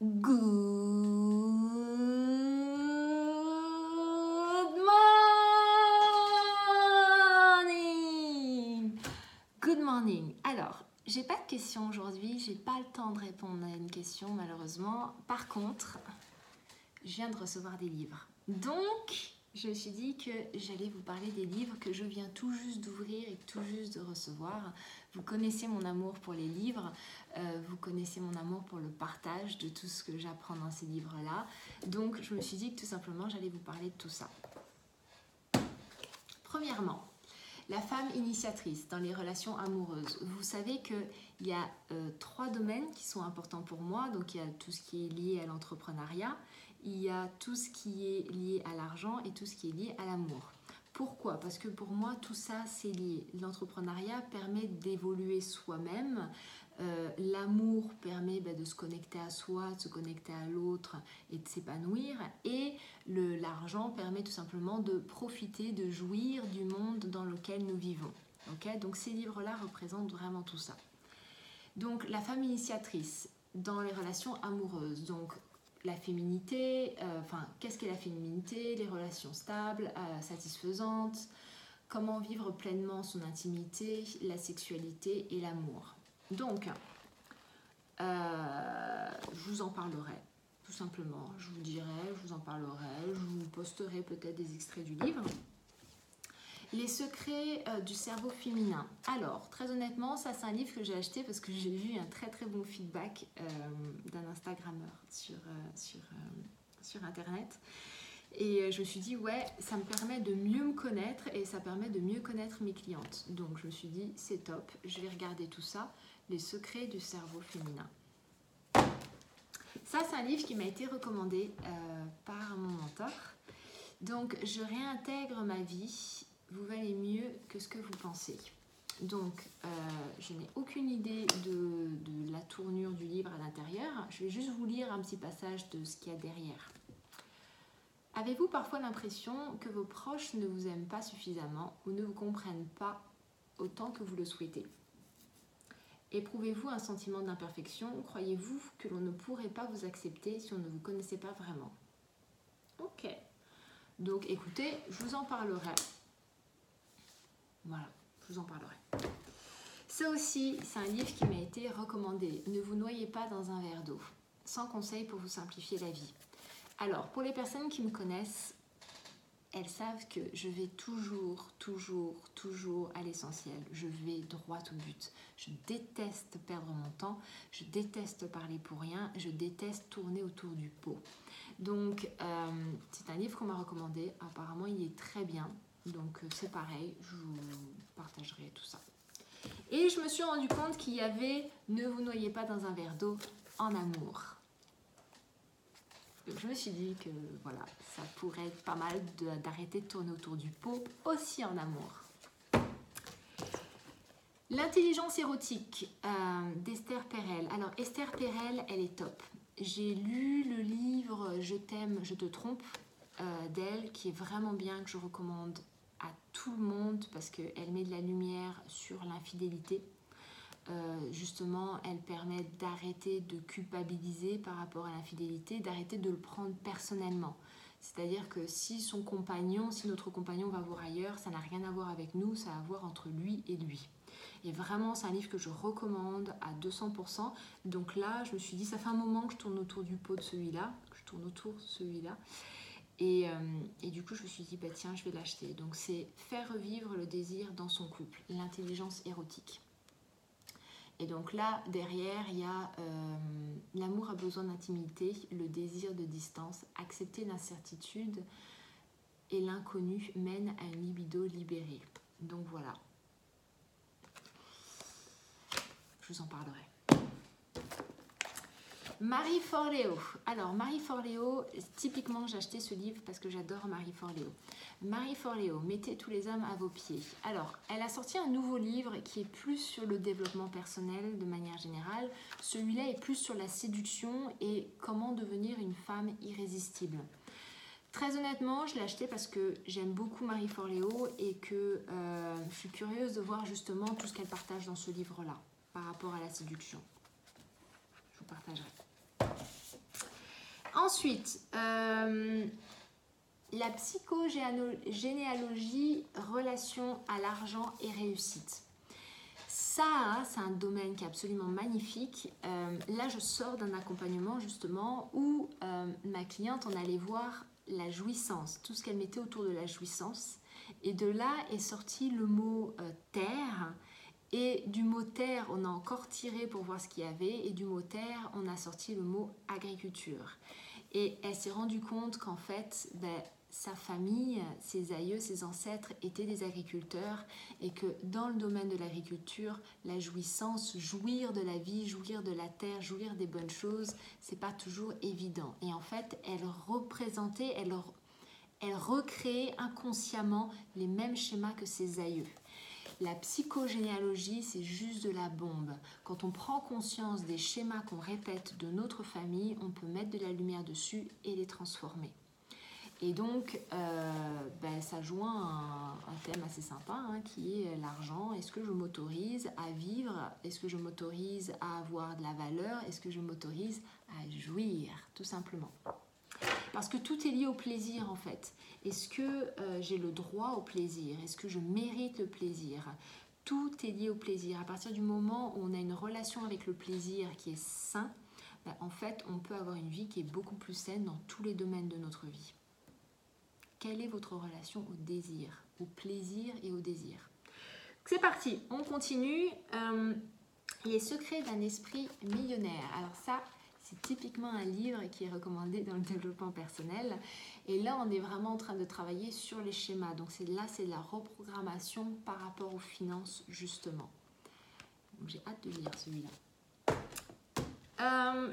Good morning! Good morning. Alors, j'ai pas de questions aujourd'hui, j'ai pas le temps de répondre à une question malheureusement. Par contre, je viens de recevoir des livres. Donc, je me suis dit que j'allais vous parler des livres que je viens tout juste d'ouvrir et tout juste de recevoir. Vous connaissez mon amour pour les livres, vous connaissez mon amour pour le partage de tout ce que j'apprends dans ces livres-là. Donc, je me suis dit que tout simplement, j'allais vous parler de tout ça. Premièrement, la femme initiatrice dans les relations amoureuses. Vous savez qu'il y a 3 domaines qui sont importants pour moi. Donc, il y a tout ce qui est lié à l'entrepreneuriat, il y a tout ce qui est lié à l'argent et tout ce qui est lié à l'amour. Pourquoi? Parce que pour moi, tout ça, c'est lié. L'entrepreneuriat permet d'évoluer soi-même. L'amour permet de se connecter à soi, de se connecter à l'autre et de s'épanouir. Et l'argent permet tout simplement de profiter, de jouir du monde dans lequel nous vivons. Okay? Donc ces livres-là représentent vraiment tout ça. Donc la femme initiatrice dans les relations amoureuses. Donc la féminité, qu'est-ce qu'est la féminité, les relations stables, satisfaisantes, comment vivre pleinement son intimité, la sexualité et l'amour. Donc, je vous en parlerai, tout simplement. Je vous dirai, je vous en parlerai, je vous posterai peut-être des extraits du livre. Les secrets du cerveau féminin. Alors, très honnêtement, ça c'est un livre que j'ai acheté parce que j'ai vu un très très bon feedback d'un Instagrammeur sur Internet. Et je me suis dit, ouais, ça me permet de mieux me connaître et ça permet de mieux connaître mes clientes. Donc je me suis dit, c'est top, je vais regarder tout ça, les secrets du cerveau féminin. Ça, c'est un livre qui m'a été recommandé par mon mentor. Donc, je réintègre ma vie. Vous valez mieux que ce que vous pensez. Donc, je n'ai aucune idée de la tournure du livre à l'intérieur. Je vais juste vous lire un petit passage de ce qu'il y a derrière. Avez-vous parfois l'impression que vos proches ne vous aiment pas suffisamment ou ne vous comprennent pas autant que vous le souhaitez? Éprouvez-vous un sentiment d'imperfection? Croyez-vous que l'on ne pourrait pas vous accepter si on ne vous connaissait pas vraiment? Ok. Donc écoutez, je vous en parlerai. Voilà, je vous en parlerai. Ça aussi, c'est un livre qui m'a été recommandé. Ne vous noyez pas dans un verre d'eau. 100 conseils pour vous simplifier la vie. Alors, pour les personnes qui me connaissent, elles savent que je vais toujours à l'essentiel. Je vais droit au but. Je déteste perdre mon temps. Je déteste parler pour rien. Je déteste tourner autour du pot. Donc, c'est un livre qu'on m'a recommandé. Apparemment, il est très bien. Donc, c'est pareil. Je vous partagerai tout ça. Et je me suis rendu compte qu'il y avait « Ne vous noyez pas dans un verre d'eau en amour ». Donc je me suis dit que voilà, ça pourrait être pas mal d'arrêter de tourner autour du pot, aussi en amour. L'intelligence érotique d'Esther Perel. Alors Esther Perel, elle est top. J'ai lu le livre Je t'aime, je te trompe d'elle, qui est vraiment bien, que je recommande à tout le monde parce qu'elle met de la lumière sur l'infidélité. Justement, elle permet d'arrêter de culpabiliser par rapport à l'infidélité, d'arrêter de le prendre personnellement. C'est-à-dire que si notre compagnon va voir ailleurs, ça n'a rien à voir avec nous, ça a à voir entre lui et lui. Et vraiment, c'est un livre que je recommande à 200%. Donc là, je me suis dit, ça fait un moment que je tourne autour du pot de celui-là, Et du coup, je me suis dit, tiens, je vais l'acheter. Donc c'est faire revivre le désir dans son couple, l'intelligence érotique. Et donc là, derrière, il y a l'amour a besoin d'intimité, le désir de distance, accepter l'incertitude et l'inconnu mène à une libido libérée. Donc voilà. Je vous en parlerai. Marie Forleo. Alors, Marie Forleo, typiquement, j'ai acheté ce livre parce que j'adore Marie Forleo. Marie Forleo, mettez tous les hommes à vos pieds. Alors, elle a sorti un nouveau livre qui est plus sur le développement personnel de manière générale. Celui-là est plus sur la séduction et comment devenir une femme irrésistible. Très honnêtement, je l'ai acheté parce que j'aime beaucoup Marie Forleo et que je suis curieuse de voir justement tout ce qu'elle partage dans ce livre-là par rapport à la séduction. Je vous partagerai. Ensuite, la psychogénéalogie, relation à l'argent et réussite. Ça, c'est un domaine qui est absolument magnifique. Là, je sors d'un accompagnement justement où ma cliente en allait voir la jouissance, tout ce qu'elle mettait autour de la jouissance. Et de là est sorti le mot terre. Et du mot terre, on a encore tiré pour voir ce qu'il y avait. Et du mot terre, on a sorti le mot agriculture. Et elle s'est rendue compte qu'en fait, sa famille, ses aïeux, ses ancêtres étaient des agriculteurs et que dans le domaine de l'agriculture, la jouissance, jouir de la vie, jouir de la terre, jouir des bonnes choses, c'est pas toujours évident. Et en fait, elle représentait, elle recréait inconsciemment les mêmes schémas que ses aïeux. La psychogénéalogie, c'est juste de la bombe. Quand on prend conscience des schémas qu'on répète de notre famille, on peut mettre de la lumière dessus et les transformer. Et donc, ça joint un thème assez sympa qui est l'argent. Est-ce que je m'autorise à vivre? Est-ce que je m'autorise à avoir de la valeur? Est-ce que je m'autorise à jouir, tout simplement? Parce que tout est lié au plaisir en fait. Est-ce que j'ai le droit au plaisir? Est-ce que je mérite le plaisir? Tout est lié au plaisir. À partir du moment où on a une relation avec le plaisir qui est sain, en fait, on peut avoir une vie qui est beaucoup plus saine dans tous les domaines de notre vie. Quelle est votre relation au désir, au plaisir et au désir? C'est parti, on continue. Les secrets d'un esprit millionnaire. Alors ça, c'est typiquement un livre qui est recommandé dans le développement personnel. Et là, on est vraiment en train de travailler sur les schémas. Donc c'est de la reprogrammation par rapport aux finances, justement. Donc j'ai hâte de lire celui-là.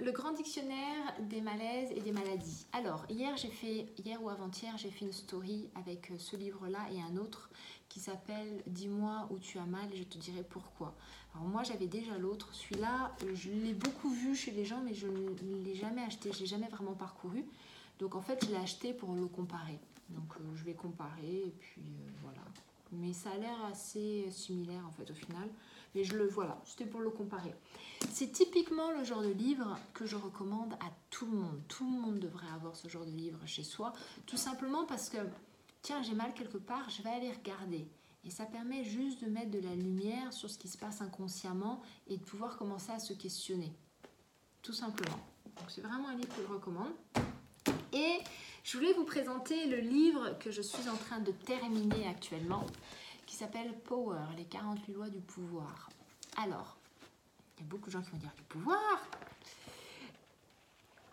Le grand dictionnaire des malaises et des maladies. Alors, hier ou avant-hier, j'ai fait une story avec ce livre-là et un autre qui s'appelle « Dis-moi où tu as mal et je te dirai pourquoi ». Alors moi, j'avais déjà l'autre. Celui-là, je l'ai beaucoup vu chez les gens, mais je ne l'ai jamais acheté. Je ne l'ai jamais vraiment parcouru. Donc, en fait, je l'ai acheté pour le comparer. Donc, je vais comparer et puis voilà. Mais ça a l'air assez similaire, en fait, au final. Mais voilà, c'était pour le comparer. C'est typiquement le genre de livre que je recommande à tout le monde. Tout le monde devrait avoir ce genre de livre chez soi. Tout simplement parce que, tiens, j'ai mal quelque part, je vais aller regarder. Et ça permet juste de mettre de la lumière sur ce qui se passe inconsciemment et de pouvoir commencer à se questionner. Tout simplement. Donc c'est vraiment un livre que je recommande. Et je voulais vous présenter le livre que je suis en train de terminer actuellement, qui s'appelle Power, les 48 lois du pouvoir. Alors, il y a beaucoup de gens qui vont dire « du pouvoir ».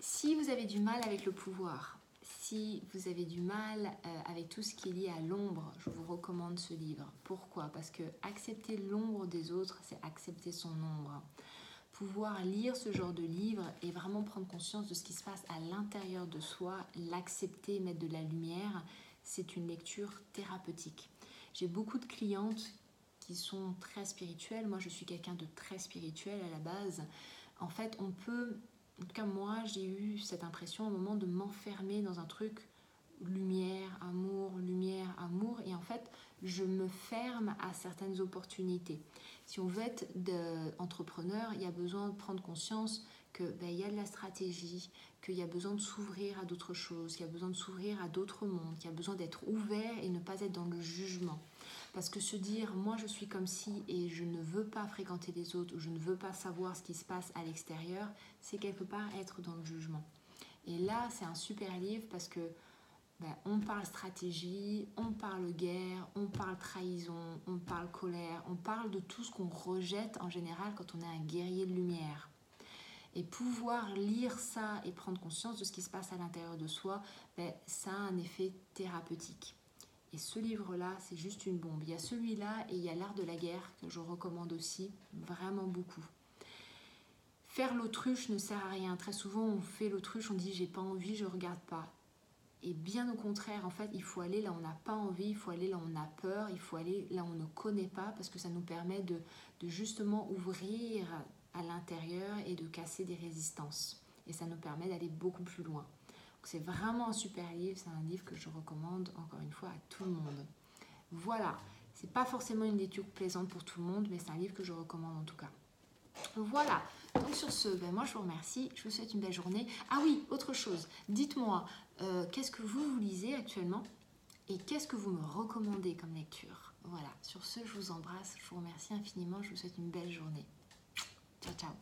Si vous avez du mal avec le pouvoir, si vous avez du mal avec tout ce qui est lié à l'ombre, je vous recommande ce livre. Pourquoi? Parce que accepter l'ombre des autres, c'est accepter son ombre. Pouvoir lire ce genre de livre et vraiment prendre conscience de ce qui se passe à l'intérieur de soi, l'accepter, mettre de la lumière, c'est une lecture thérapeutique. J'ai beaucoup de clientes qui sont très spirituelles. Moi, je suis quelqu'un de très spirituel à la base. En fait, on peut... En tout cas, moi, j'ai eu cette impression au moment de m'enfermer dans un truc lumière, amour, et en fait, je me ferme à certaines opportunités. Si on veut être entrepreneur, il y a besoin de prendre conscience qu'il y a de la stratégie, qu'il y a besoin de s'ouvrir à d'autres choses, qu'il y a besoin de s'ouvrir à d'autres mondes, qu'il y a besoin d'être ouvert et ne pas être dans le jugement. Parce que se dire, moi je suis comme ci et je ne veux pas fréquenter les autres, ou je ne veux pas savoir ce qui se passe à l'extérieur, c'est quelque part être dans le jugement. Et là, c'est un super livre parce que on parle stratégie, on parle guerre, on parle trahison, on parle colère, on parle de tout ce qu'on rejette en général quand on est un guerrier de lumière. Et pouvoir lire ça et prendre conscience de ce qui se passe à l'intérieur de soi, ça a un effet thérapeutique. Et ce livre-là, c'est juste une bombe. Il y a celui-là et il y a L'art de la guerre que je recommande aussi vraiment beaucoup. Faire l'autruche ne sert à rien. Très souvent, on fait l'autruche, on dit « j'ai pas envie, je regarde pas ». Et bien au contraire, en fait, il faut aller là où on n'a pas envie, il faut aller là où on a peur, il faut aller là où on ne connaît pas parce que ça nous permet de justement ouvrir à l'intérieur et de casser des résistances. Et ça nous permet d'aller beaucoup plus loin. Donc c'est vraiment un super livre, c'est un livre que je recommande encore une fois à tout le monde. Voilà, c'est pas forcément une lecture plaisante pour tout le monde, mais c'est un livre que je recommande en tout cas. Voilà, donc sur ce, moi je vous remercie, je vous souhaite une belle journée. Ah oui, autre chose, dites-moi, qu'est-ce que vous lisez actuellement et qu'est-ce que vous me recommandez comme lecture? Voilà, sur ce, je vous embrasse, je vous remercie infiniment, je vous souhaite une belle journée. Ciao, ciao.